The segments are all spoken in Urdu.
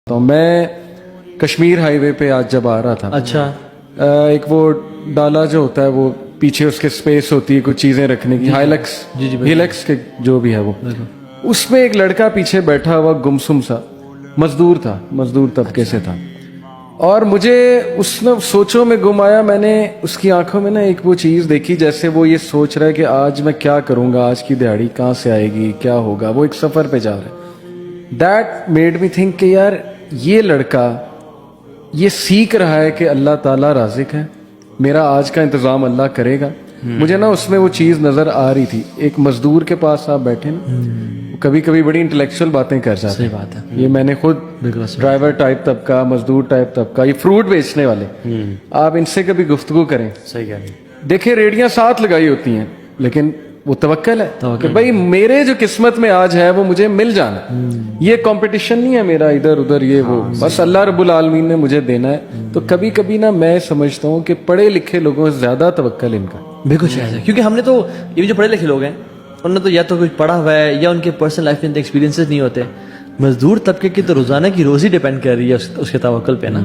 تو میں کشمیر ہائی وے پہ آج جب آ رہا تھا, اچھا, ایک وہ ڈالا جو ہوتا ہے وہ پیچھے اس کے سپیس ہوتی ہے کچھ چیزیں رکھنے کی, ہائلکس ہیلکس کے جو بھی ہے وہ, اس میں ایک لڑکا پیچھے بیٹھا ہوا گمسم سا مزدور تھا, مزدور طبقے سے تھا, اور مجھے اس نے سوچوں میں گم آیا. میں نے اس کی آنکھوں میں نا ایک وہ چیز دیکھی جیسے وہ یہ سوچ رہا ہے کہ آج میں کیا کروں گا, آج کی دیہڑی کہاں سے آئے گی, کیا ہوگا. وہ ایک سفر پہ جا رہا ہے. دیٹ میڈ می تھنک کہ یار یہ لڑکا یہ سیکھ رہا ہے کہ اللہ تعالیٰ رازق ہے, میرا آج کا انتظام اللہ کرے گا. مجھے نا اس میں وہ چیز نظر آ رہی تھی. ایک مزدور کے پاس آپ بیٹھے نا, کبھی کبھی بڑی انٹلیکچوئل باتیں کر جاتے ہیں. صحیح بات ہے. یہ میں نے خود ڈرائیور ٹائپ طبقہ, مزدور ٹائپ طبقہ, یہ فروٹ بیچنے والے, آپ ان سے کبھی گفتگو کریں. صحیح کہہ رہے ہیں. دیکھیں ریڑیاں ساتھ لگائی ہوتی ہیں لیکن وہ توکل ہے کہ بھائی میرے جو قسمت میں آج ہے وہ مجھے مل جانا. یہ کمپٹیشن نہیں ہے میرا ادھر ادھر یہ وہ, بس اللہ رب العالمین نے مجھے دینا ہے. تو کبھی کبھی نا میں سمجھتا ہوں کہ پڑھے لکھے لوگوں سے زیادہ توکل ان کا. بالکل شاید ہے, کیونکہ ہم نے تو یہ جو پڑھے لکھے لوگ ہیں انہوں نے تو یا تو کچھ پڑھا ہوا ہے یا ان کے پرسنل لائف میں ایکسپیرینسز نہیں ہوتے. مزدور طبقے کی تو روزانہ کی روزی ڈیپینڈ کر رہی ہے اس کے توکل پہ نا.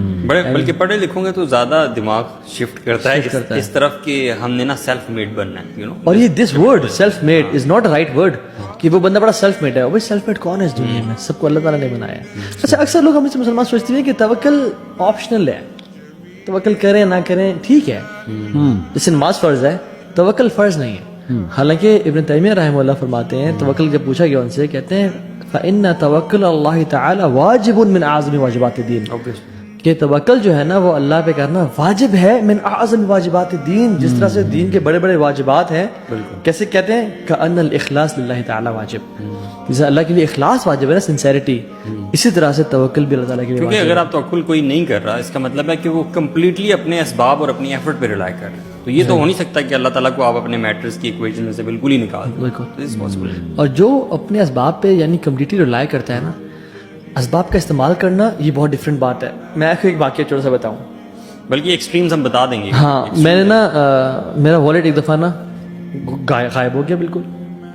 بلکہ پڑھے لکھوں گے تو زیادہ دماغ شفٹ کرتا ہے اس طرف کہ ہم نے نا سیلف میڈ بننا ہے. اور یہ this word self made is not a right word کہ وہ بندہ بڑا سیلف میڈ ہے. وہ سیلف میڈ کون ہے اس دنیا میں؟ سب کو اللہ تعالیٰ نے بنایا ہے. اچھا, اکثر لوگ ہم سے مسلمان سوچتے ہیں کہ توکل آپشنل ہے, توکل کریں نہ کریں ٹھیک ہے, جیسے نماز فرض ہے توکل فرض نہیں ہے. حالانکہ ابن تیمیہ رحمہ اللہ فرماتے ہیں توکل جب پوچھا گیا ان سے, کہتے ہیں فَإِنَّ تَوَكُّلَ اللَّهِ تَعَالَى وَاجِبٌ مِنْ أَعْظَمِ واجبات الدین, کہ توکل جو ہے نا وہ اللہ پہ کرنا واجب ہے, من اعظم واجبات الدین, جس طرح سے دین کے بڑے بڑے واجبات ہیں. کیسے کہتے ہیں کأن الاخلاص للہ تعالی واجب, جیسے اللہ کے لیے اخلاص واجب ہے نا, سنسیریٹی, اسی طرح سے توکل بھی اللہ تعالیٰ کے لیے کیونکہ اگر آپ توکل کوئی نہیں کر رہا اس کا مطلب ہے کہ وہ کمپلیٹلی اپنے اسباب اور اپنی ایفرٹ پہ ریلائی کر رہے ہیں. تو یہ تو ہو نہیں سکتا کہ اللہ تعالیٰ کو آپ اپنے میٹرز کی ایکویشن میں سے بالکل ہی نکال دیں. اور جو اپنے اسباب پہ یعنی کمپلیٹلی ریلائی کرتا ہے نا, اسباب کا استعمال کرنا یہ بہت ڈفرینٹ بات ہے. میں آپ کو ایک واقعہ چھوٹا سا بتاؤں, بلکہ ایکسٹریمز ہم بتا دیں گے. ہاں, میں نے نا میرا والیٹ ایک دفعہ نا غائب ہو گیا, بالکل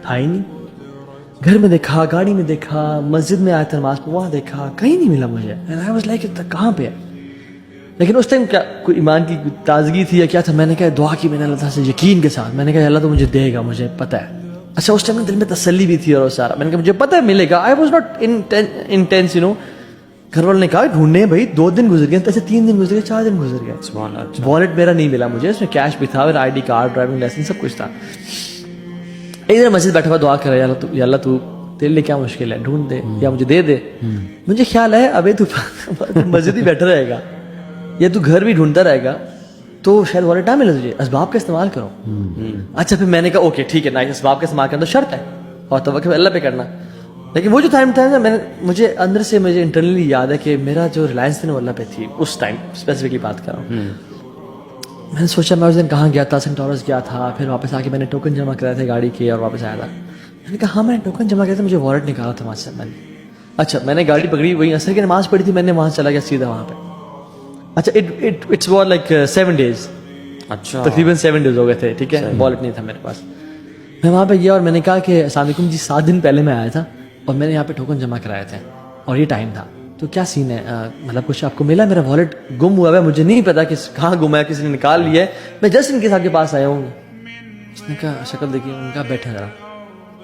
تھا ہی نہیں. گھر میں دیکھا, گاڑی میں دیکھا, مسجد میں آیا تھا نماز پہ وہاں دیکھا, کہیں نہیں ملا مجھے. I was like کہاں پہ ہے؟ لیکن اس ٹائم کیا کوئی ایمان کی تازگی تھی یا کیا تھا, میں نے کہا دعا کی میں نے اللہ تعالیٰ سے یقین کے ساتھ, میں نے کہا اللہ تو مجھے دے گا, مجھے پتہ ہے. اچھا اس ٹائم دل میں تسلی بھی تھی اور سارا, میں نے کہا مجھے پتہ ہے ملے گا. آئی واز ناٹ انٹینس گھر والوں نے کہا ڈھونڈنے, بھائی 2 دن گزر گئے, ایسے 3 دن گزر گئے, 4 دن گزر گئے, والیٹ میرا نہیں ملا مجھے. اس میں کیش بھی تھا, میرا ID کارڈ, ڈرائیونگ لائسنس, سب کچھ تھا. ایک دن مسجد بیٹھا ہوا دعا کر رہا ہے, یا اللہ تو تیرے لیے کیا مشکل ہے, ڈھونڈ دے یا مجھے دے دے. مجھے خیال ہے ابھی تو مسجد ہی بیٹھا رہے گا یا تو گھر بھی ڈھونڈتا رہے گا تو شاید والیٹ نہ ملے تجھے, اسباب کا استعمال کرو. اچھا پھر میں نے کہا اوکے ٹھیک ہے نا, اسباب کا استعمال کرنا تو شرط ہے اور توکل اللہ پہ کرنا. لیکن وہ جو ٹائم تھا نا, مجھے اندر سے مجھے انٹرنلی یاد ہے کہ میرا جو ریلائنس تھی نا وہ اللہ پہ تھی اس ٹائم, اسپیسیفکلی بات کر رہا ہوں. میں نے سوچا میں اس دن کہاں گیا تھا, سینٹ ٹورس گیا تھا, پھر واپس آ کے میں نے ٹوکن جمع کرائے تھے گاڑی کے اور واپس آیا تھا. میں نے کہا ہاں میں نے ٹوکن جمع کیا تھا, مجھے والیٹ نکالا تھا وہاں سے میں نے. اچھا میں نے گاڑی پکڑی, وہی عصر کی نماز پڑھی تھی, میں نے وہاں چلا گیا سیدھا وہاں پہ. اچھا اٹس واز لائک 7 days, اچھا تقریباً 7 days ہو گئے تھے, ٹھیک ہے, والیٹ نہیں تھا میرے پاس. میں وہاں پہ گیا اور میں نے کہا کہ السلام علیکم جی, 7 دن پہلے میں آیا تھا اور میں نے یہاں پہ ٹوکن جمع کرائے تھے اور یہ ٹائم تھا, تو کیا سین ہے, مطلب کچھ آپ کو ملا؟ میرا والیٹ گم ہوا ہے, مجھے نہیں پتا کہ کہاں گم ہے, کسی نے نکال لیا ہے, میں جسٹ ان کے صاحب کے پاس آیا ہوں. اس نے کہا شکل دیکھیے, ان کا بیٹھا ذرا.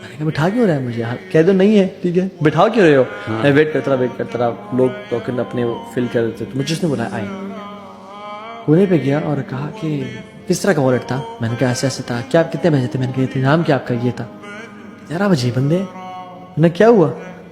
میں نے کہا بٹھا کیوں رہا ہے مجھے, کہہ دو نہیں ہے ٹھیک ہے, بٹھاؤ کیوں رہے ہو؟ میں ویٹ کرتا رہا, لوگ ٹوکن اپنے فل کر دیتے, تو مجھے اس نے بلایا, آئے کونے پہ گیا اور کہا کہ کس طرح کا والیٹ تھا؟ میں نے کہا ایسے ایسے تھا. کیا کتنے پیسے تھے؟ میں نے کہا نام کیا آپ کا؟ یہ تھا. یار آپ عجیب بندے, میں کیا ہوا؟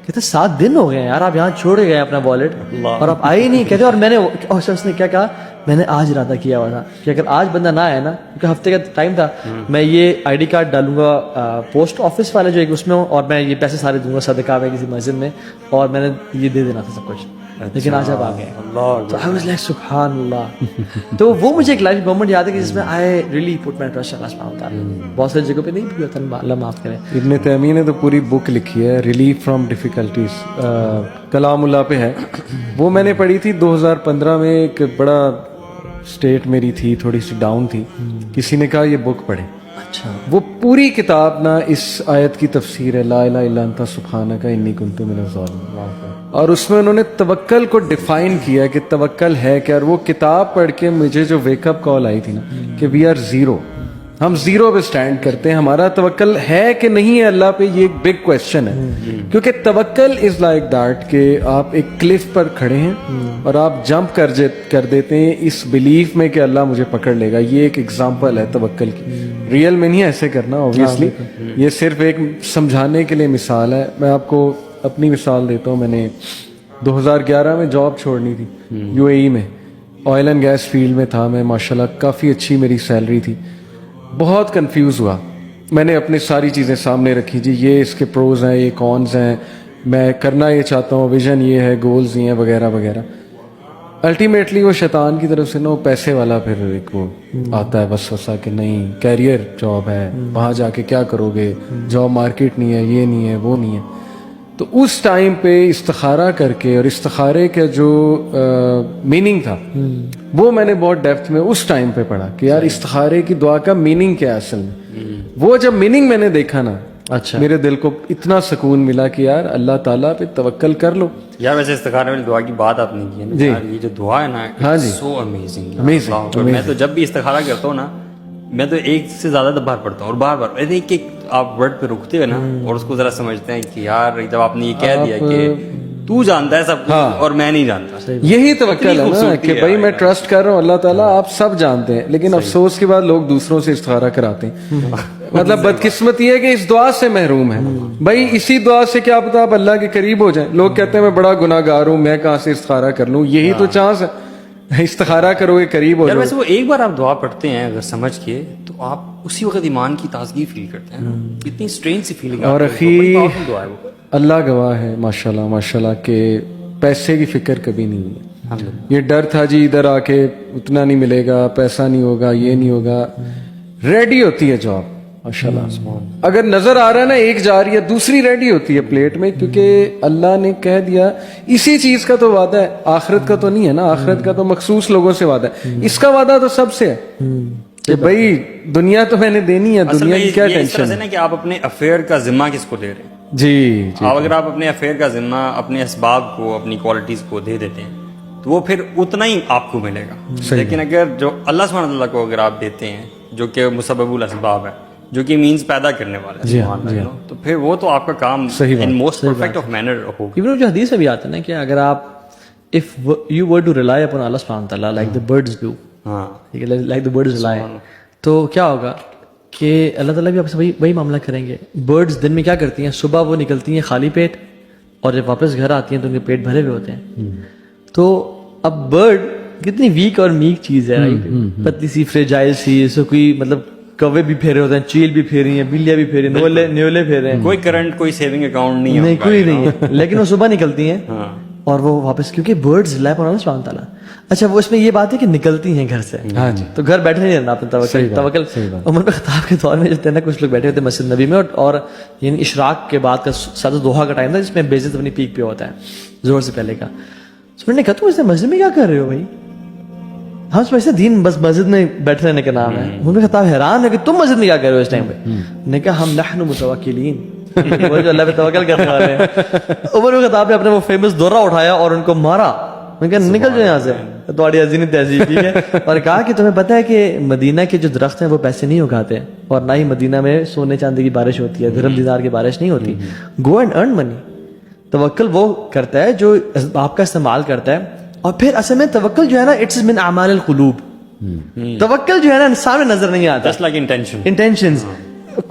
کہتے 7 دن ہو گئے یار, آپ یہاں چھوڑ گئے اپنا والیٹ اور آپ آئے ہی نہیں. کہتے اور میں نے, اس نے کیا کہا, میں نے آج ارادہ کیا ہوا تھا کہ اگر آج بندہ نہ آیا نا, کیونکہ ہفتے کا ٹائم تھا, میں یہ ID کارڈ ڈالوں گا پوسٹ آفس والے جو ایک اس میں ہوں, اور میں یہ پیسے سارے دوں گا صدقہ میں کسی مسجد میں, اور میں نے یہ دے دینا تھا سب کچھ. لیکن آج آپ آ گئے, تو I was like سبحان اللہ. تو وہ مجھے ایک لائف مومنٹ یاد ہے کہ جس میں I really put my trust in Allah subhanahu wa ta'ala. بہت ساری جگہوں پہ نہیں بھی ہوتا, اللہ معاف کرے. ابن تیمیہ نے تو پوری بک لکھی ہے, ریلیف فرام ڈیفیکلٹیز, کلام اللہ پہ ہے. وہ میں نے پڑھی تھی 2015 میں. ایک بڑا اسٹیٹ میری تھی, تھوڑی سی ڈاؤن تھی, کسی نے کہا یہ بک پڑھے. اچھا, وہ پوری کتاب نا اس آیت کی تفسیر ہے, لا الہ الا انت سبحانک انی کنت من الظالمین. اور اس میں انہوں نے توکل کو ڈیفائن کیا کہ توکل ہے کہ، اور وہ کتاب پڑھ کے مجھے جو ویک اپ کال آئی تھی نا کہ وی آر زیرو، ہم زیرو پہ سٹینڈ کرتے ہیں، ہمارا توکل ہے کہ نہیں ہے اللہ پہ، یہ ایک بگ کویسچن ہے. کیونکہ توکل از لائک دیٹ کہ آپ ایک کلف پر کھڑے ہیں اور آپ جمپ کر دیتے ہیں اس بلیف میں کہ اللہ مجھے پکڑ لے گا. یہ ایک ایگزامپل ہے توکل کی. ریئل میں نہیں ایسے کرنا اوبیسلی، یہ صرف ایک سمجھانے کے لیے مثال ہے. میں آپ کو اپنی مثال دیتا ہوں. میں نے 2011 میں جاب چھوڑنی تھی UAE میں، آئل اینڈ گیس فیلڈ میں تھا میں، ماشاءاللہ کافی اچھی میری سیلری تھی. بہت کنفیوز ہوا، میں نے اپنی ساری چیزیں سامنے رکھی، جی یہ اس کے پروز ہیں، یہ کونز ہیں، میں کرنا یہ چاہتا ہوں، ویژن یہ ہے، گولز یہ ہیں وغیرہ وغیرہ. الٹیمیٹلی وہ شیطان کی طرف سے نا وہ پیسے والا پھر ایک وہ آتا ہے وسوسہ کہ نہیں کیریئر جاب ہے، وہاں جا کے کیا کرو گے، جاب مارکیٹ نہیں ہے، یہ نہیں ہے، وہ نہیں ہے. تو اس ٹائم پہ استخارہ کر کے، اور استخارے کا جو میننگ تھا وہ میں نے بہت ڈیپتھ میں اس ٹائم پہ پڑھا کہ یار استخارے کی دعا کا میننگ کیا ہے اصل میں. وہ جب میننگ میں نے دیکھا نا، اچھا میرے دل کو اتنا سکون ملا کہ یار اللہ تعالیٰ پہ توکل کر لو. یار ویسے استخارے والی دعا کی بات آپ نے کی ہے نا یار، یہ جو دعا ہے نا ہاں جی، سو امیزنگ. میں تو جب بھی استخارہ کرتا ہوں نا، میں تو ایک سے زیادہ بار پڑھتا ہوں، اور بار بار ایک ایک آپ ورڈ پہ رکتے ہیں نا اور اس کو ذرا سمجھتے ہیں کہ یار جب آپ نے یہ کہہ دیا کہ تو جانتا ہے سب کچھ اور میں نہیں جانتا، یہی توکل ہے نا کہ بھائی میں ٹرسٹ کر رہا ہوں اللہ تعالیٰ آپ سب جانتے ہیں. لیکن افسوس کے بعد لوگ دوسروں سے استخارہ کراتے ہیں. مطلب بدقسمتی ہے کہ اس دعا سے محروم ہے. بھائی اسی دعا سے کیا پتا آپ اللہ کے قریب ہو جائیں. لوگ کہتے ہیں میں بڑا گناہ گار ہوں، میں کہاں سے استخارہ کر لوں. یہی تو چانس ہے، استخارہ کرو گے قریب ہو یار جاؤ. ویسے وہ ایک بار آپ دعا پڑھتے ہیں اگر سمجھ کے تو آپ اسی وقت ایمان کی تازگی فیل کرتے ہیں. اتنی اسٹرینج سی فیلنگ. اور اخی اللہ گواہ ہے ماشاءاللہ ماشاءاللہ کہ پیسے کی فکر کبھی نہیں ہے. یہ ڈر تھا جی ادھر آ کے اتنا نہیں ملے گا، پیسہ نہیں ہوگا، یہ نہیں ہوگا. ریڈی ہوتی ہے جاب ماشاءاللہ. اگر نظر آ رہا ہے نا ایک جا رہی ہے دوسری ریڈی ہوتی ہے پلیٹ میں، کیونکہ اللہ نے کہہ دیا اسی چیز کا تو وعدہ ہے، آخرت کا تو نہیں ہے نا. آخرت کا تو مخصوص لوگوں سے وعدہ ہے، اس کا وعدہ تو سب سے ہے کہ بھائی دنیا تو میں نے دینی ہے، دنیا کی کیا ٹینشن ہے. نا کہ آپ اپنے افیئر کا ذمہ کس کو دے رہے ہیں. جی اگر آپ اپنے افیئر کا ذمہ اپنے اسباب کو، اپنی کوالٹیز کو دے دیتے ہیں تو وہ پھر اتنا ہی آپ کو ملے گا. لیکن اگر جو اللہ سبحانہ وتعالیٰ کو اگر آپ دیتے ہیں جو کہ مسبب الاسباب ہے، جو کہ مینز پیدا کرنے والا ہے، تو پھر وہ تو آپ کا کام in most perfect of manner ہوگا. ایون جو حدیث میں بھی آتا ہے نا کہ اگر آپ if you were to rely upon Allah subhanahu wa ta'ala like the birds do, like the birds rely, تو کیا ہوگا کہ اللہ تعالیٰ بھی آپ سے وہی معاملہ کریں گے. برڈز دن میں کیا کرتی ہیں، صبح وہ نکلتی ہیں خالی پیٹ اور جب واپس گھر آتی ہیں تو ان کے پیٹ بھرے ہوئے ہوتے ہیں. تو اب برڈ کتنی ویک اور میک چیز ہے، پتلی سی فریجائل سی، اس کو کوئی مطلب کوے بھی پھیرے ہوتے ہیں، چیل بھی پھیری ہیں، بلیاں بھی پھیری، نیولے پھیرے ہیں، کوئی کرنٹ کوئی سیونگ اکاؤنٹ نہیں نہیں کوئی نہیں ہے. لیکن وہ صبح نکلتی ہیں اور وہ واپس، کیونکہ برڈز ریلائی اپون اللہ سبحانہ تعالیٰ. اچھا وہ اس میں یہ بات ہے کہ نکلتی ہیں گھر سے، تو گھر بیٹھے نہیں رہنا اپنے توکل. عمر بن خطاب کے دور میں جو تھے نا کچھ لوگ بیٹھے ہوتے مسجد نبی میں، اور یعنی اشراق کے بعد کا ساتھ دوحہ کا ٹائم تھا جس میں بیزت اپنی پیک پہ ہوتا ہے زور سے پہلے کا. تو میں نے کہا تم اس مسجد میں کیا کر رہے ہو بھائی؟ ہم سمجھتے ہیں دین بس مسجد میں بیٹھے رہنے کا نام ہے. عمر بن خطاب حیران ہے کہ تم مسجد میں کیا کر رہے ہو اس ٹائم پہ. نے کہا ہم نحن متوکلین، وہ جو اللہ پہ توکل کرنے والے ہیں. عمر بن خطاب نے اپنے وہ فیمس دورہ اٹھایا اور ان کو مارا. میں کہا نکل جائے یہاں سے، تمہاری عظیم تہذیب، ٹھیک ہے. اور کہا کہ تمہیں پتہ ہے کہ مدینہ کے جو درخت ہیں وہ پیسے نہیں اگاتے، اور نہ ہی مدینہ میں سونے چاندی کی بارش ہوتی ہے، درہم دینار کی بارش نہیں ہوتی. گو اینڈ ارن منی. توکل وہ کرتا ہے جو آپ کا استعمال کرتا ہے. اور پھر اصل میں توکل جو ہے نا اٹس من اعمال القلوب. توکل جو ہے نا سامنے نظر نہیں آتا، جسٹ لائک انٹینشنز.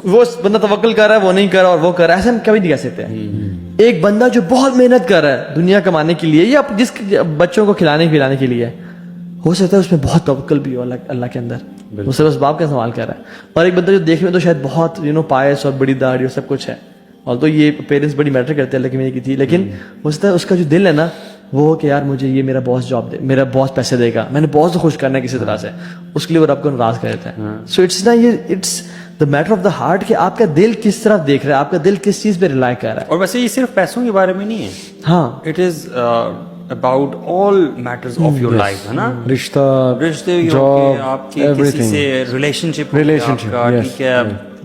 وہ بندہ توکل کر رہا ہے، وہ نہیں کر رہا اور وہ کر رہا ہے، ایسا ہم کبھی نہیں کہہ سکتے. ایک بندہ جو بہت محنت کر رہا ہے دنیا کمانے کے لیے یا جس بچوں کو کھلانے پلانے کے لیے، ہو سکتا ہے اس میں بہت توکل بھی ہو اللہ کے اندر، وہ صرف اسباب کا استعمال کر رہا ہے. اور ایک بندہ جو دیکھنے میں تو شاید بہت پائس اور بڑی داڑھی اور سب کچھ ہے، اور تو یہ پیرنٹس بڑی میٹر کرتے ہیں اللہ کی میری کی تھی، لیکن ہو سکتا ہے اس کا جو دل ہے نا وہ کہ یار مجھے یہ میرا باس جاب دے، میرا باس پیسے دے گا، میں نے باس کو خوش کرنا ہے کسی طرح سے، اس کے لیے وہ رب کو ناراض کر دیتا ہے. سو اٹس نا یہ it's the matter of the heart کہ آپ کا دل کس طرف دیکھ رہا ہے، آپ کا دل کس چیز پہ ریلائی کر رہا ہے. اور ویسے یہ صرف پیسوں کے بارے میں نہیں ہے، ہاں it is about all matters of your life, ہے نا. رشتے جاب، آپ کے کسی سے ریلیشن شپ، ٹھیک ہے،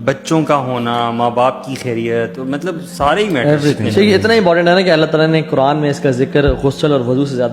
بچوں کا ہونا, ماں باپ کی خیریت, مطلب سارے ہی میٹر. یہ اتنا امپورٹنٹ ہے نا کہ اللہ تعالیٰ نے قرآن میں اس کا ذکر غسل اور وضو سے زیادہ